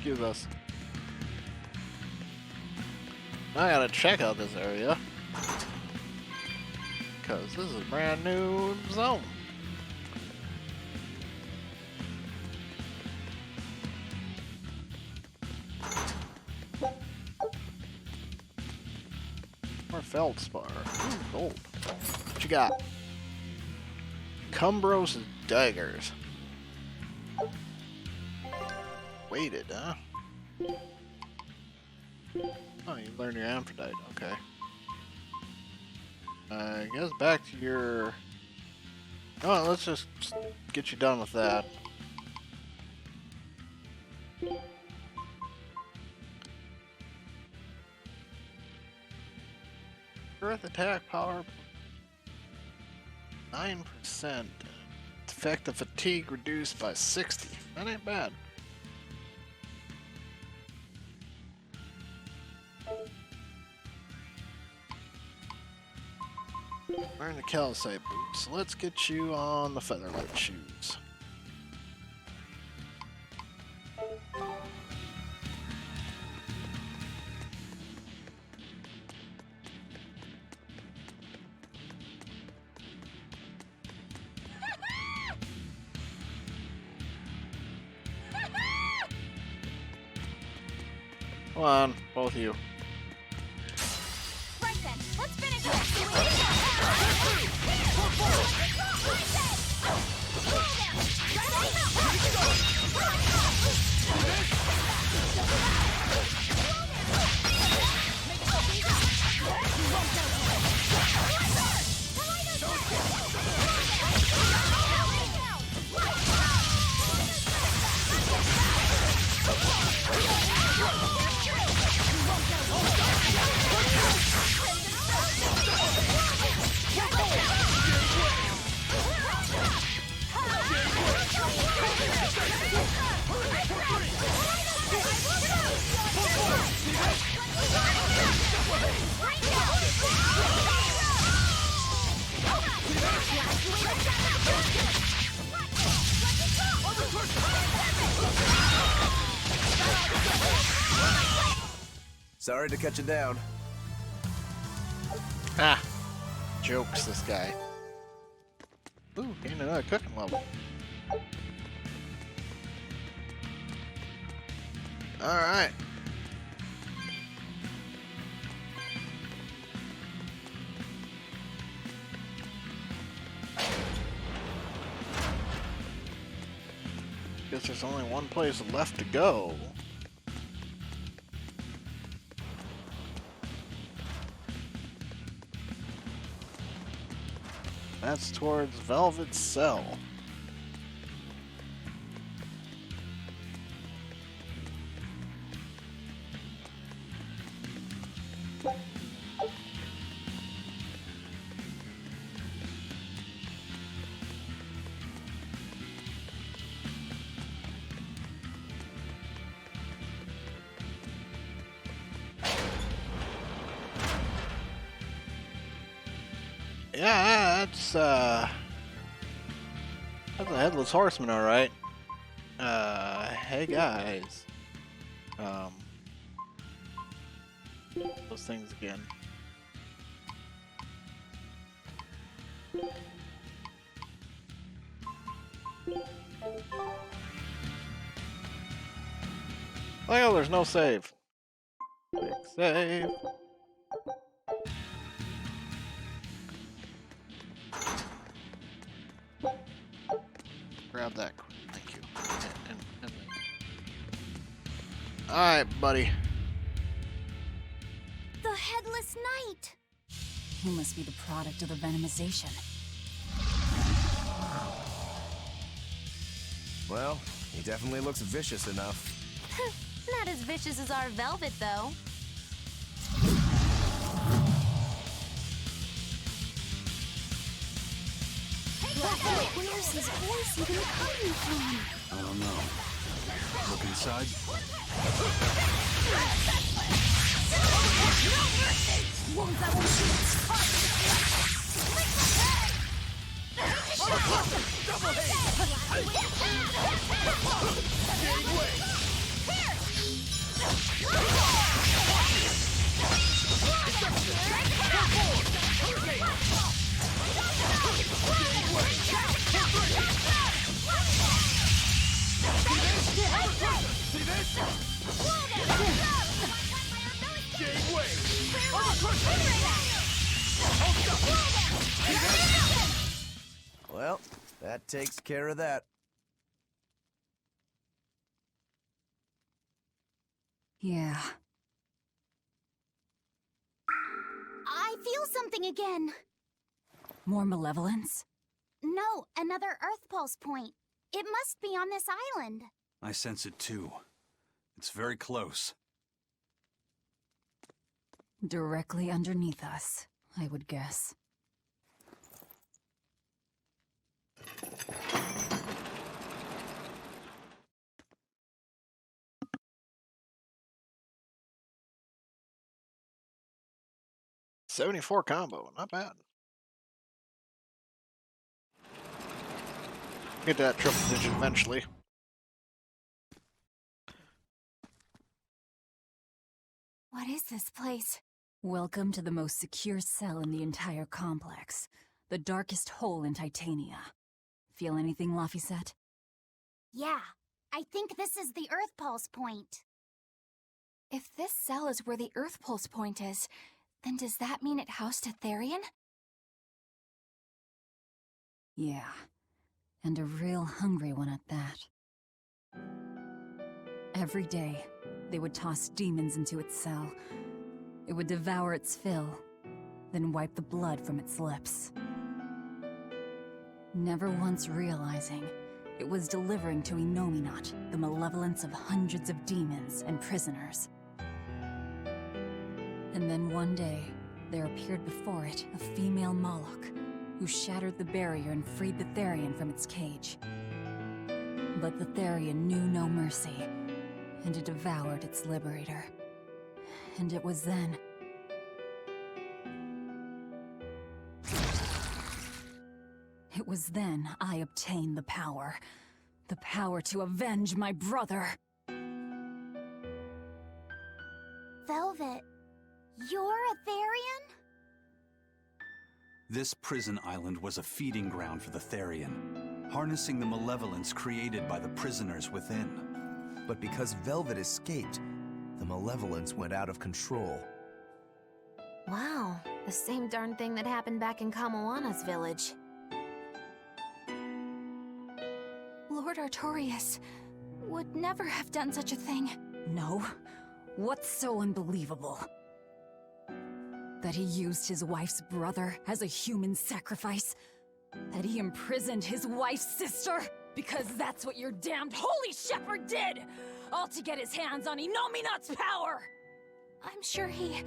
excuse us. I gotta check out this area. Because this is a brand new zone. More feldspar. Ooh, gold. What you got? Cumbros daggers. Weighted, huh? Oh, you learned your Aphrodite. Okay. I guess back to your... Oh, let's just get you done with that. Earth attack power 9%. Effective fatigue reduced by 60. That ain't bad. Wearing the calcite boots. Let's get you on the featherlight shoes. Come on, both of you. Right then, let's finish Sorry to cut you down. Ah, jokes, this guy. Ooh, gained another cooking level. Alright. Guess there's only one place left to go. That's towards Velvet Cell. Yeah, that's a headless horseman, all right. Hey guys. Those things again. Oh, there's no save. Quick save. Grab that. Thank you. Alright, buddy. the Headless Knight. He must be the product of the venomization. Well, he definitely looks vicious enough. Not as vicious as our Velvet, though. Where's his voice even coming from? I don't know. Look inside. See this? Jade Wave! Well, that takes care of that. Yeah. I feel something again. More malevolence? No, another Earth Pulse point. It must be on this island. I sense it too. It's very close. Directly underneath us, I would guess. $74 combo, not bad. Get to that triple digit eventually. What is this place? Welcome to the most secure cell in the entire complex. The darkest hole in Titania. Feel anything, Laphicet? Yeah, I think this is the Earth Pulse point. If this cell is where the Earth Pulse point is, then does that mean it housed a Therian? Yeah. And a real hungry one at that. Every day, they would toss demons into its cell. It would devour its fill, then wipe the blood from its lips. Never once realizing it was delivering to Inominat the malevolence of hundreds of demons and prisoners. And then one day, there appeared before it a female Moloch, who shattered the barrier and freed the Therian from its cage. But the Therian knew no mercy, and it devoured its liberator. And it was then... It was then I obtained the power. The power to avenge my brother. Velvet, you're a Therian? This prison island was a feeding ground for the Therian, harnessing the malevolence created by the prisoners within. But because Velvet escaped, the malevolence went out of control. Wow, the same darn thing that happened back in Kamoana's village. Lord Artorias would never have done such a thing. No? What's so unbelievable? That he used his wife's brother as a human sacrifice? That he imprisoned his wife's sister? Because that's what your damned holy shepherd did! All to get his hands on Inominat's power! I'm sure he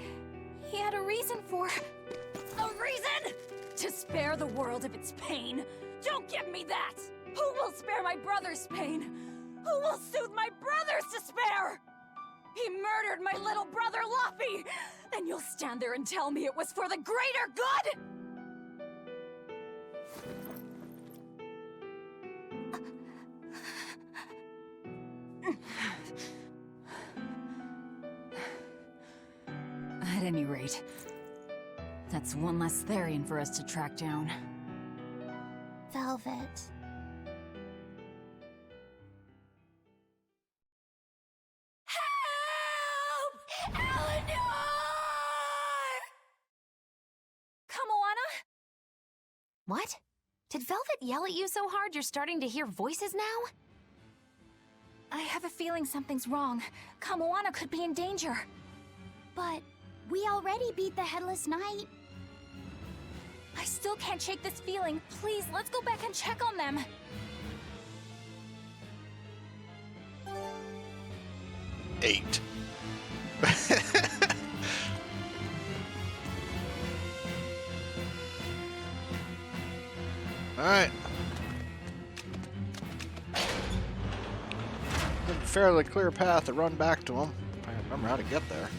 had a reason for... A reason? To spare the world of its pain? Don't give me that! Who will spare my brother's pain? Who will soothe my brother's despair? He murdered my little brother, Laffy! And you'll stand there and tell me it was for the greater good? At any rate, that's one less Therian for us to track down. Velvet. What? Did Velvet yell at you so hard you're starting to hear voices now? I have a feeling something's wrong. Kamoana could be in danger. But we already beat the Headless Knight. I still can't shake this feeling. Please, let's go back and check on them. Eight. Alright. Fairly clear path to run back to him. I remember how to get there.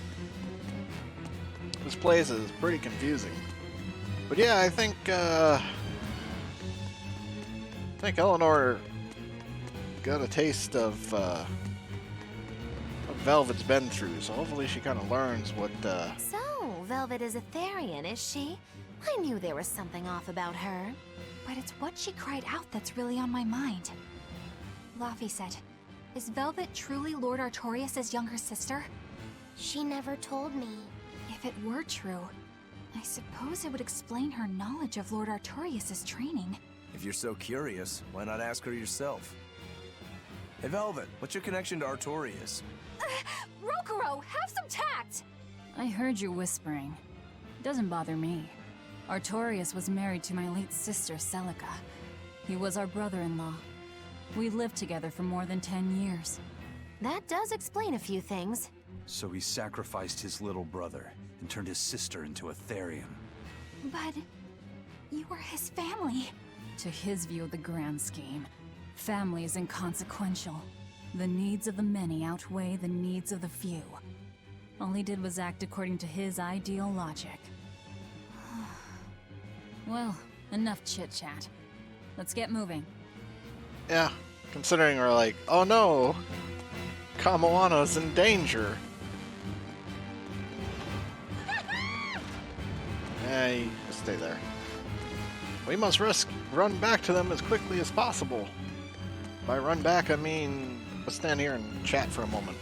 This place is pretty confusing. But yeah, I think Eleanor got a taste of what Velvet's been through, so hopefully she kind of learns what So, Velvet is a Therian, is she? I knew there was something off about her. But it's what she cried out that's really on my mind. Laphicet, Is Velvet truly Lord Artorias' younger sister? She never told me. If it were true, I suppose it would explain her knowledge of Lord Artorias' training. If you're so curious, why not ask her yourself? Hey, Velvet, what's your connection to Artorias? Rokuro, have some tact! I heard you whispering. Doesn't bother me. Artorias was married to my late sister, Celica. He was our brother-in-law. We lived together for more than 10 years. That does explain a few things. So he sacrificed his little brother and turned his sister into a Therian. But you were his family. To his view of the grand scheme, family is inconsequential. The needs of the many outweigh the needs of the few. All he did was act according to his ideal logic. Well, enough chit-chat. Let's get moving. Yeah, considering we're like, oh no, Kamawana's in danger. Hey, just stay there. We must run back to them as quickly as possible. By run back, I mean, let's stand here and chat for a moment.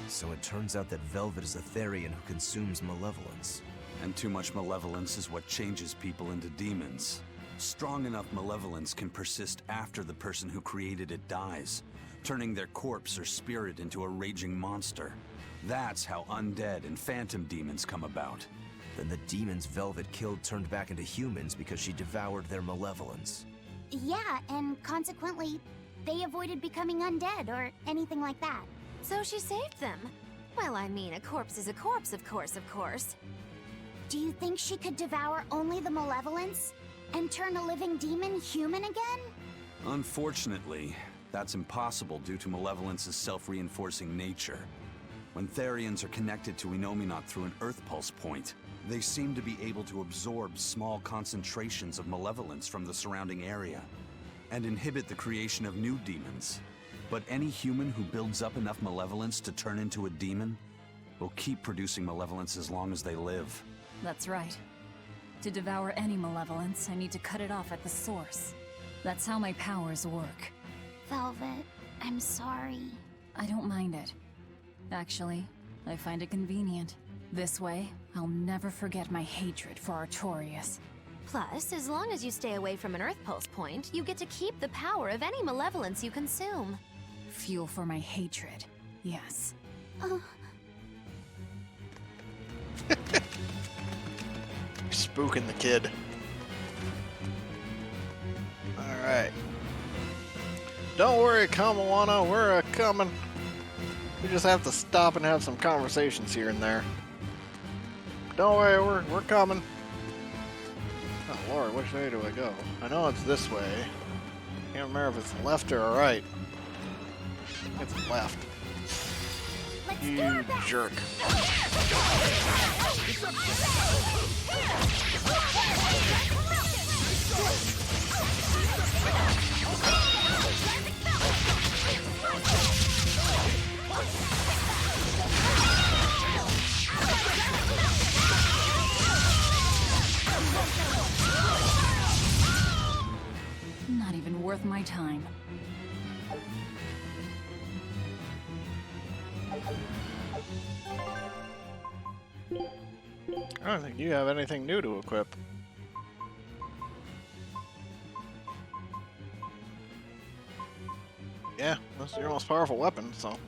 So it turns out that Velvet is a Therian who consumes malevolence. And too much malevolence is what changes people into demons. Strong enough malevolence can persist after the person who created it dies, turning their corpse or spirit into a raging monster. That's how undead and phantom demons come about. Then the demons Velvet killed turned back into humans because she devoured their malevolence. Yeah, and consequently, they avoided becoming undead or anything like that. So she saved them. Well, I mean, a corpse is a corpse, of course. Do you think she could devour only the malevolence and turn a living demon human again? Unfortunately, that's impossible due to malevolence's self-reinforcing nature. When Therians are connected to Enominat through an Earth Pulse point, they seem to be able to absorb small concentrations of malevolence from the surrounding area and inhibit the creation of new demons. But any human who builds up enough malevolence to turn into a demon will keep producing malevolence as long as they live. That's right. To devour any malevolence, I need to cut it off at the source. That's how my powers work. Velvet, I'm sorry. I don't mind it. Actually, I find it convenient. This way, I'll never forget my hatred for Artorias. Plus, as long as you stay away from an Earth Pulse point, you get to keep the power of any malevolence you consume. Fuel for my hatred, yes. Spooking the kid. Alright. Don't worry, Kamawana, we're coming. We just have to stop and have some conversations here and there. Don't worry, we're coming. Oh Lord, which way do I go? I know it's this way. Can't remember if it's left or right. It's left. You jerk. Not even worth my time. I don't think you have anything new to equip. Yeah, that's your most powerful weapon, so.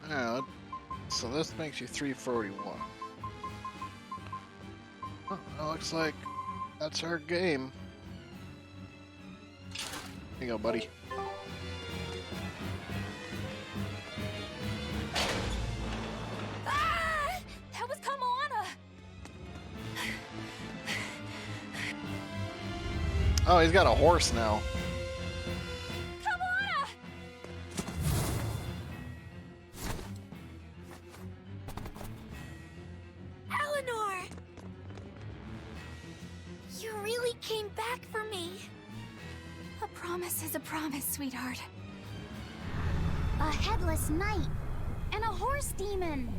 Yeah, so this makes you 341. Oh, it looks like that's our game. Here you go, buddy. Ah! That was Kamoana! Oh, he's got a horse now. Kamoana! Eleanor! You really came back for me. A promise is a promise, sweetheart. A headless knight and a horse demon.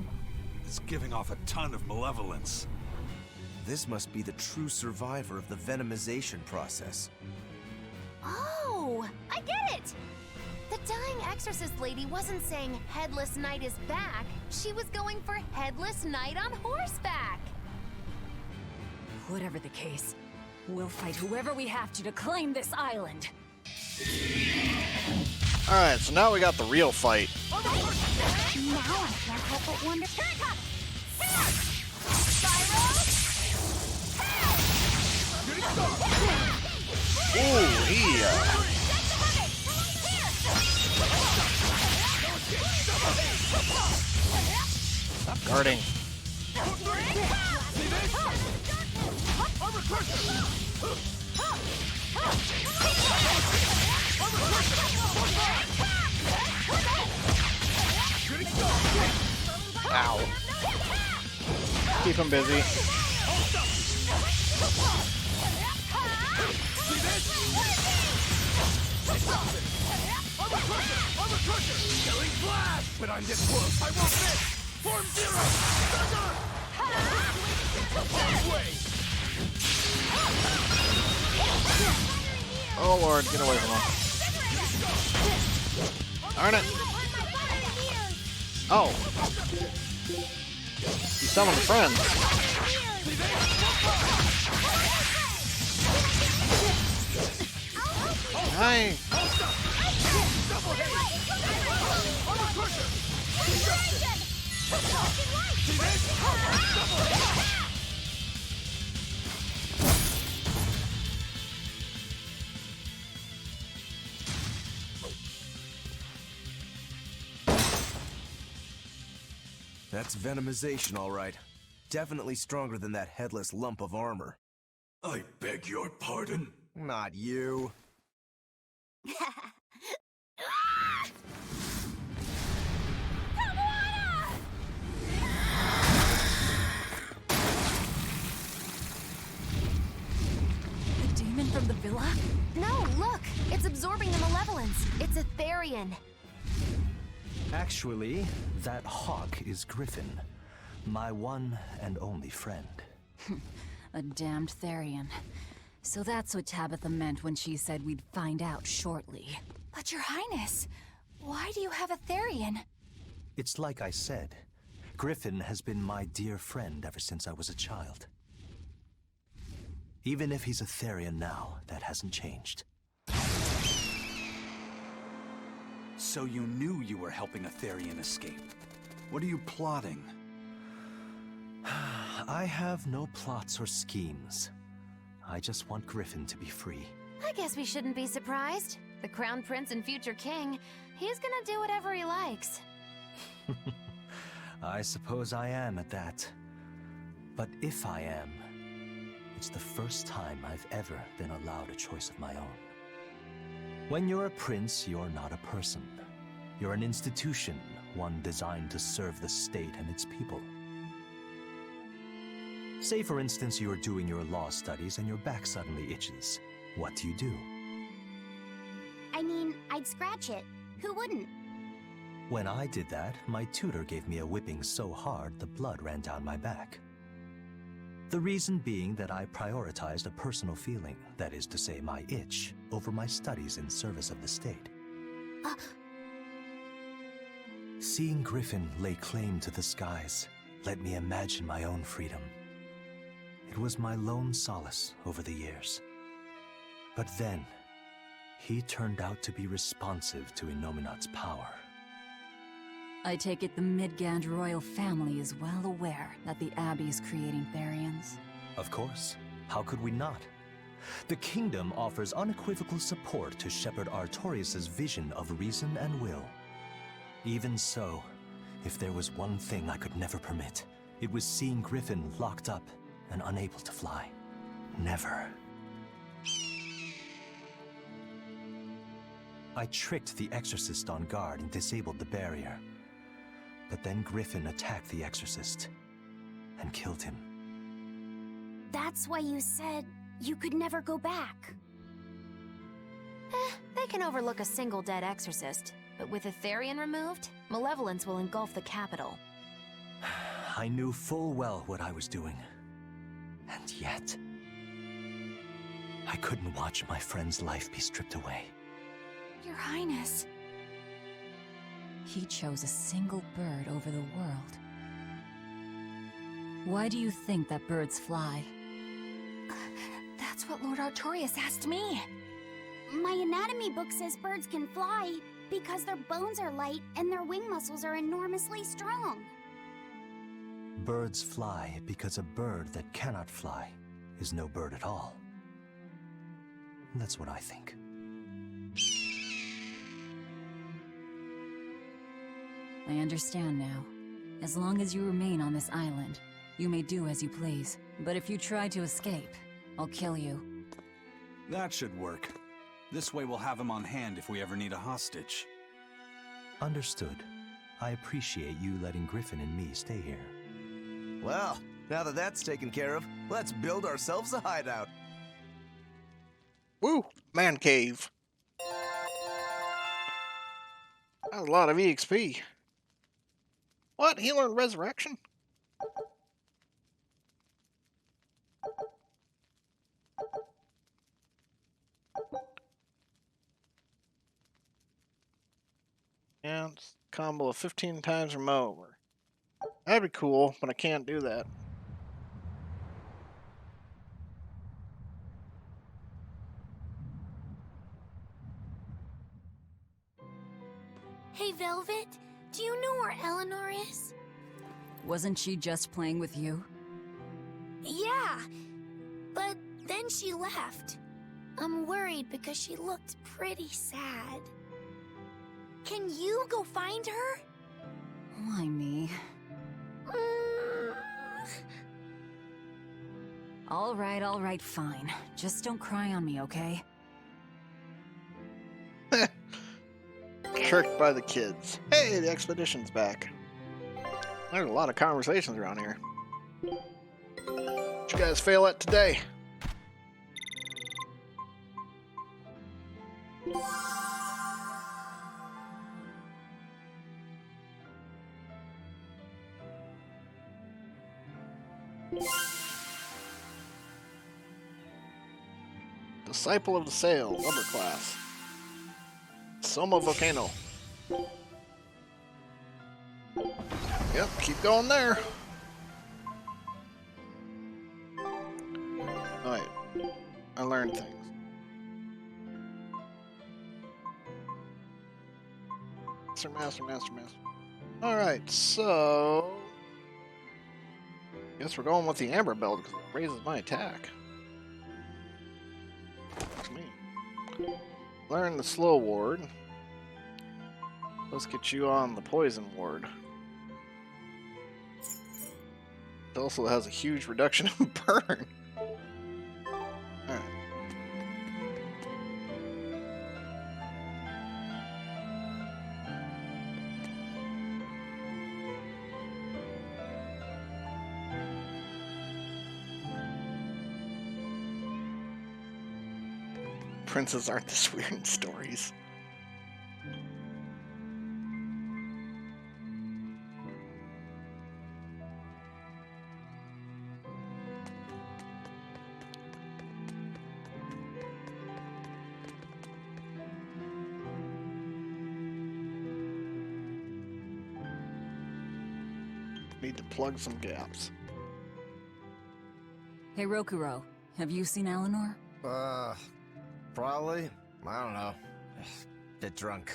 It's giving off a ton of malevolence. This must be the true survivor of the venomization process. Oh, I get it! The dying exorcist lady wasn't saying Headless Knight is back. She was going for Headless Knight on horseback. Whatever the case, we'll fight whoever we have to claim this island. Alright, so now we got the real fight. Now I can't help but wonder. Here it comes! Here! Spiral! Ooh, he, Stop guarding. Ow. Keep him busy. But I'm this close, I won't miss! Form zero! Oh lord, get away from him. Darn it. Oh. You summoned friends. Hi. That's venomization, all right. Definitely stronger than that headless lump of armor. I beg your pardon? Not you. The demon from the villa? No, look! It's absorbing the malevolence. It's a Therian. Actually, that hawk is Griffin, my one and only friend. A damned Therian. So that's what Tabitha meant when she said we'd find out shortly. But Your Highness, why do you have a Therian? It's like I said, Griffin has been my dear friend ever since I was a child. Even if he's a Therian now, that hasn't changed. So you knew you were helping a Therian escape. What are you plotting? I have no plots or schemes. I just want Griffin to be free. I guess we shouldn't be surprised. The Crown Prince and future king, he's gonna do whatever he likes. I suppose I am at that. But if I am, it's the first time I've ever been allowed a choice of my own. When you're a prince, you're not a person. You're an institution, one designed to serve the state and its people. Say, for instance, you're doing your law studies and your back suddenly itches. What do? I mean, I'd scratch it. Who wouldn't? When I did that, my tutor gave me a whipping so hard the blood ran down my back. The reason being that I prioritized a personal feeling, that is to say my itch, over my studies in service of the state. Seeing Griffin lay claim to the skies let me imagine my own freedom. It was my lone solace over the years. But then, he turned out to be responsive to Innominat's power. I take it the Midgand royal family is well aware that the Abbey is creating Therians. Of course. How could we not? The kingdom offers unequivocal support to Shepherd Artorius' vision of reason and will. Even so, if there was one thing I could never permit, it was seeing Griffin locked up and unable to fly. Never. I tricked the Exorcist on guard and disabled the barrier. But then Griffin attacked the Exorcist and killed him. That's why you said you could never go back. They can overlook a single dead exorcist. But with Etherian removed, malevolence will engulf the capital. I knew full well what I was doing. And yet, I couldn't watch my friend's life be stripped away. Your Highness. He chose a single bird over the world. Why do you think that birds fly? That's what Lord Artorias asked me. My anatomy book says birds can fly because their bones are light and their wing muscles are enormously strong. Birds fly because a bird that cannot fly is no bird at all. That's what I think. I understand now. As long as you remain on this island, you may do as you please. But if you try to escape, I'll kill you. That should work. This way we'll have him on hand if we ever need a hostage. Understood. I appreciate you letting Griffin and me stay here. Well, now that that's taken care of, let's build ourselves a hideout. Woo! Man cave. That's a lot of EXP. What? He learned resurrection? Yeah, it's a combo of 15 times or more. That'd be cool, but I can't do that. Hey, Velvet, do you know where Eleanor is? Wasn't she just playing with you? Yeah, but then she left. I'm worried because she looked pretty sad. Can you go find her? Why me? All right, fine. Just don't cry on me, okay? Tricked by the kids. Hey, the expedition's back. There's a lot of conversations around here. What'd you guys fail at today? Disciple of the Sail, upper class. Soma Volcano. Yep, keep going there. Alright. I learned things. Master. Alright, so... guess we're going with the Amber Belt because it raises my attack. That's me. Learn the Slow Ward. Let's get you on the Poison Ward. It also has a huge reduction in burn. Alright. Princes aren't this weird in stories. Need to plug some gaps. Hey, Rokuro, have you seen Eleanor? Probably. I don't know. Bit drunk.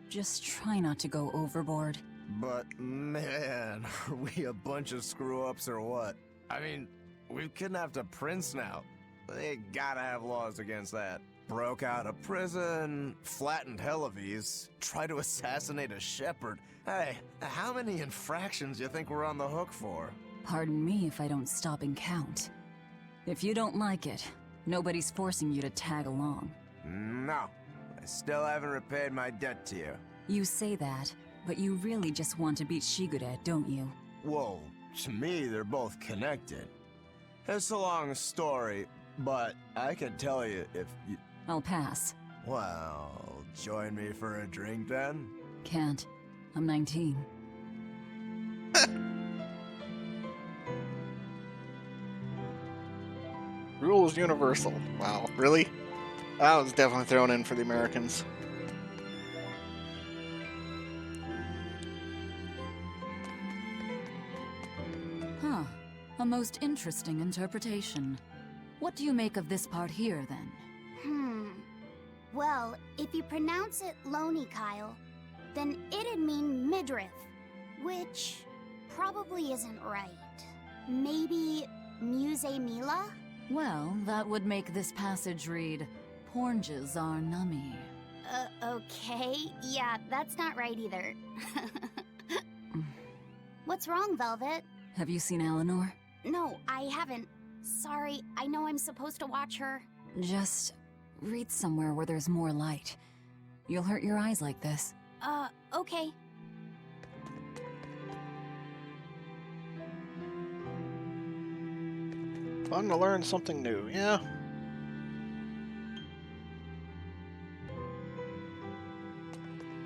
Just try not to go overboard. But man, are we a bunch of screw-ups or what? I mean, we've kidnapped a prince now. They gotta have laws against that. Broke out of prison, flattened Helives, tried to assassinate a shepherd. Hey, how many infractions do you think we're on the hook for? Pardon me if I don't stop and count. If you don't like it, nobody's forcing you to tag along. No, I still haven't repaid my debt to you. You say that, but you really just want to beat Shigure, don't you? Whoa, to me they're both connected. It's a long story, but I can tell you if you... I'll pass. Well, join me for a drink then? Can't. I'm 19. Rules universal. Wow, really? That was definitely thrown in for the Americans. Huh. A most interesting interpretation. What do you make of this part here, then? Well, if you pronounce it Loney Kyle, then it'd mean midriff, which probably isn't right. Maybe Muse Mila? Well, that would make this passage read, Pornges are nummy. Okay. Yeah, that's not right either. What's wrong, Velvet? Have you seen Eleanor? No, I haven't. Sorry, I know I'm supposed to watch her. Just read somewhere where there's more light. You'll hurt your eyes like this. Okay. Fun to learn something new, yeah.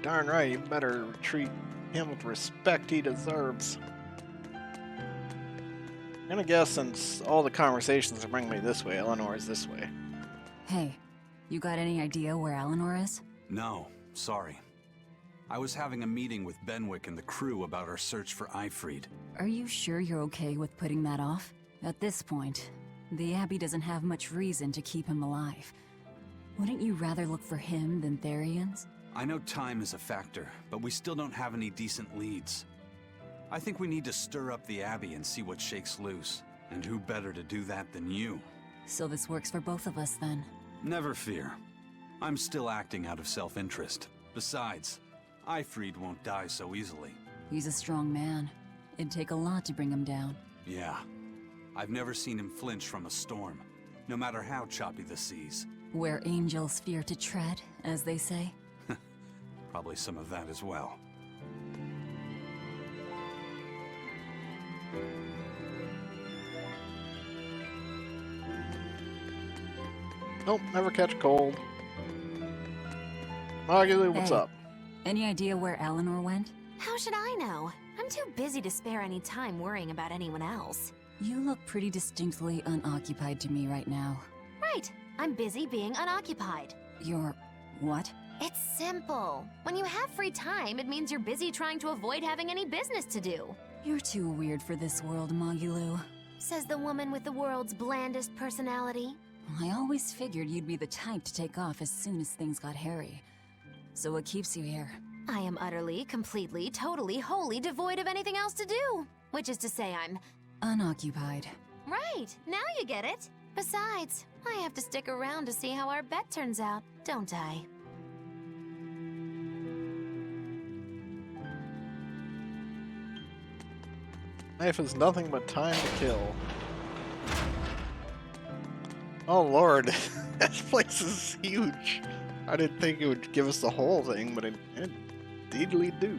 Darn right, you better treat him with respect he deserves. I'm gonna guess since all the conversations are bringing me this way, Eleanor is this way. Hey, you got any idea where Eleanor is? No, sorry. I was having a meeting with Benwick and the crew about our search for Ifrid. Are you sure you're okay with putting that off? At this point, the Abbey doesn't have much reason to keep him alive. Wouldn't you rather look for him than Therians? I know time is a factor, but we still don't have any decent leads. I think we need to stir up the Abbey and see what shakes loose. And who better to do that than you? So this works for both of us then. Never fear. I'm still acting out of self-interest. Besides, Ifrid won't die so easily. He's a strong man. It'd take a lot to bring him down. Yeah. I've never seen him flinch from a storm, no matter how choppy the seas. Where angels fear to tread, as they say. Probably some of that as well. Nope, never catch cold. Lagosliph, what's Hey. up? Any idea where Eleanor went? How should I know? I'm too busy to spare any time worrying about anyone else. You look pretty distinctly unoccupied to me right now. Right, I'm busy being unoccupied. You're... what? It's simple. When you have free time, it means you're busy trying to avoid having any business to do. You're too weird for this world, Magulu. Says the woman with the world's blandest personality. I always figured you'd be the type to take off as soon as things got hairy. So what keeps you here? I am utterly, completely, totally, wholly devoid of anything else to do. Which is to say I'm... Unoccupied. Right, now you get it. Besides, I have to stick around to see how our bet turns out, don't I? Life is nothing but time to kill. Oh lord, this place is huge. I didn't think it would give us the whole thing, but it indeedly do.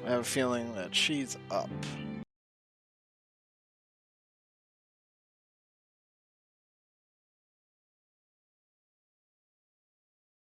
I have a feeling that she's up.